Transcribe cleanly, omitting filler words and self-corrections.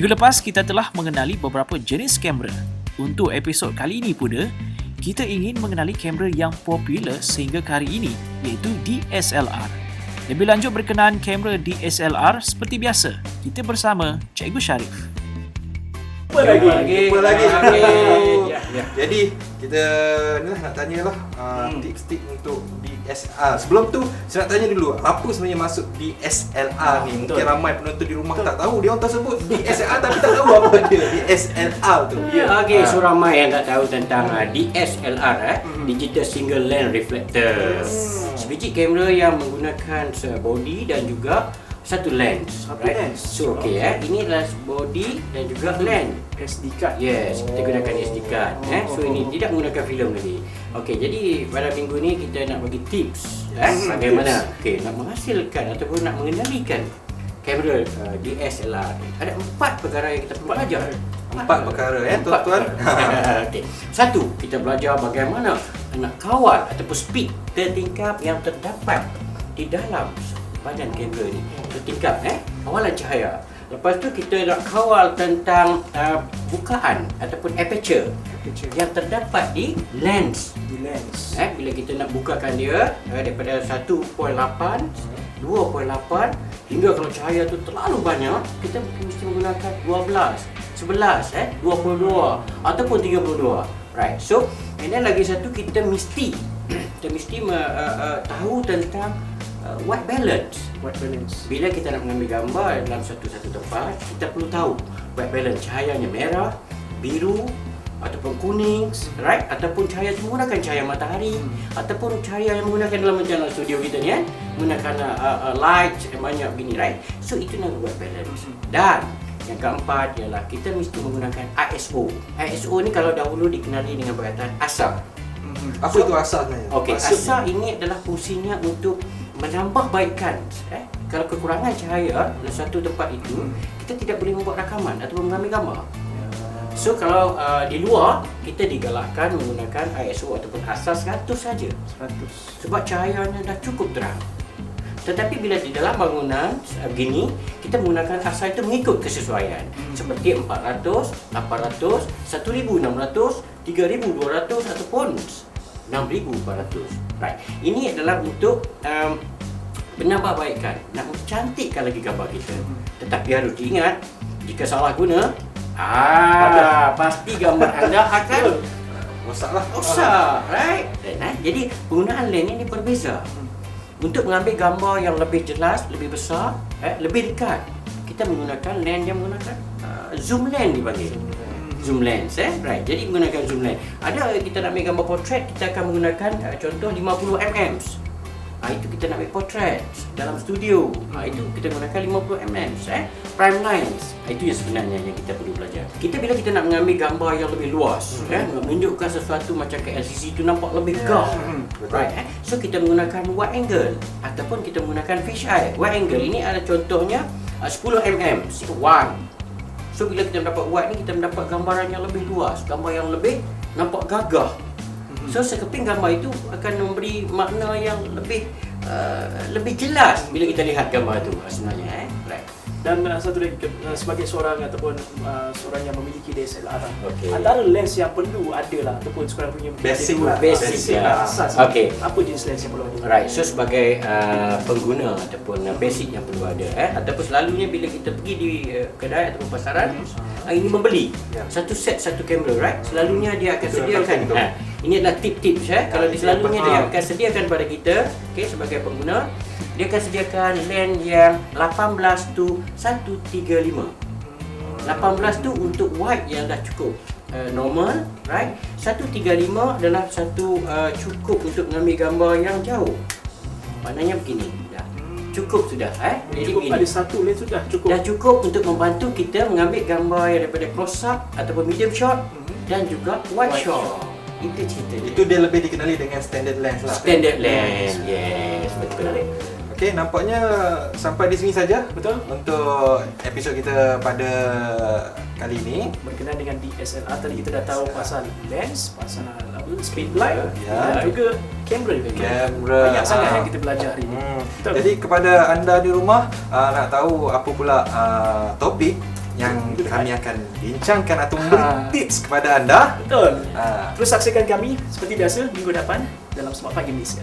Minggu lepas kita telah mengenali beberapa jenis kamera. Untuk episod kali ini pula, kita ingin mengenali kamera yang popular sehingga ke hari ini, iaitu DSLR. Lebih lanjut berkenaan kamera DSLR, seperti biasa, kita bersama Cikgu Sharif. Jumpa lagi. Ya. Jadi kita ni lah nak tanyalah tips-tips untuk DSLR. Sebelum tu saya nak tanya dulu, apa sebenarnya maksud DSLR ni? Mungkin ramai penonton di rumah tak tahu. Dia orang tersebut DSLR tapi tak tahu apa dia DSLR tu. Okey, so ramai yang tak tahu tentang DSLR, Digital Single Lens Reflector. Sebiji kamera yang menggunakan body dan juga satu lens. Lens. So ini adalah body dan juga lens. SD card. Yes, kita gunakan SD card. So ini tidak menggunakan filem lagi. Okey, jadi pada minggu ni kita nak bagi tips bagaimana nak menghasilkan ataupun nak mengendalikan kamera DSLR. Ada 4 perkara yang kita perlu belajar. 4 perkara tuan-tuan. Okey. Satu, kita belajar bagaimana nak kawal ataupun speed tertingkap yang terdapat di dalam badan kamera ni. Tertingkap kawalan cahaya. Lepas tu kita nak kawal tentang bukaan ataupun aperture yang terdapat di lens. Bila kita nak bukakan dia daripada 1.8, 2.8 hingga kalau cahaya tu terlalu banyak, kita mesti menggunakan 12, 11, 22 ataupun 32. Right. So, and then lagi satu kita mesti tahu tentang white balance. Bila kita nak mengambil gambar dalam satu tempat, kita perlu tahu white balance, cahayanya merah, biru ataupun kuning, right? Ataupun cahaya menggunakan cahaya matahari ataupun cahaya yang menggunakan dalam studio kita ni menggunakan light banyak begini, right? So itu nama white balance. Dan yang keempat ialah kita mesti menggunakan ISO. ISO ni kalau dahulu dikenali dengan perkataan ASA. Apa itu asas sebenarnya? Okey, ASA ini adalah fungsinya untuk menambah baikkan. Kalau kekurangan cahaya dalam satu tempat itu, kita tidak boleh membuat rakaman ataupun mengambil gambar. So kalau di luar, kita digalakkan menggunakan ISO ataupun ASA 100 saja. 100. Sebab cahayanya dah cukup terang. Tetapi bila di dalam bangunan begini, kita menggunakan ASA itu mengikut kesesuaian. Seperti 400, 800, 1600, 3200 ataupun 6400. Right. Ini adalah untuk penambahbaikan, nak mencantikkan lagi gambar kita. Tetapi harus diingat, jika salah guna, pasti gambar anda akan rosak, right? Jadi penggunaan lens ini berbeza. Untuk mengambil gambar yang lebih jelas, lebih besar, lebih dekat, kita menggunakan lens yang menggunakan zoom lens dipanggil. Zoom lens, right. Jadi menggunakan zoom lens. Ada kita nak ambil gambar portrait, kita akan menggunakan contoh 50mm. Itu kita nak ambil portrait dalam studio. Itu kita gunakan 50mm, prime lens. Itu yang sebenarnya yang kita perlu belajar. Bila kita nak mengambil gambar yang lebih luas, menunjukkan sesuatu macam ke LCD itu nampak lebih gah. Right. So kita menggunakan wide angle ataupun kita menggunakan fish eye. Wide angle ini ada contohnya 10mm, 1. So bila kita mendapat wide ni, kita mendapat gambaran yang lebih luas, gambar yang lebih nampak gagah. So sekeping gambar itu akan memberi makna yang lebih jelas bila kita lihat gambar itu sebenarnya. Right. Dan satu lagi, sebagai seorang ataupun seorang yang memiliki DSLR, antara lens yang perlu ada lah ataupun sekarang punya basic asas. Apa jenis lens yang perlu ada? Right. So sebagai pengguna ataupun basic yang perlu ada, ataupun selalunya bila kita pergi di kedai ataupun pasaran, ini membeli satu set satu kamera, right? Selalunya dia akan sediakan. Ini adalah tip-tips kalau selalunya dia akan sediakan pada kita, sebagai pengguna, dia akan sediakan lens yang 18 to 135. 18 tu untuk wide yang dah cukup normal, right? 135 adalah satu cukup untuk mengambil gambar yang jauh. Maknanya begini, dah cukup sudah. Jadi cukup ada satu lens sudah cukup. Dah cukup untuk membantu kita mengambil gambar yang daripada close up ataupun medium shot dan juga wide shot. Itu cerita. Itu dia lebih dikenali dengan standard lens lah. Standard lens, yes, betul. Okey, nampaknya sampai di sini saja. Betul. Untuk episod kita pada kali ini berkenaan dengan DSLR. Tadi kita dah tahu pasal lens, pasal speed light, dan juga kamera. Banyak sangat yang kita belajar hari ini. Jadi kepada anda di rumah nak tahu apa pula topik yang kami akan bincangkan atau memberi tips kepada anda. Betul. Ah. Terus saksikan kami seperti biasa minggu depan dalam Smart Pagi Malaysia.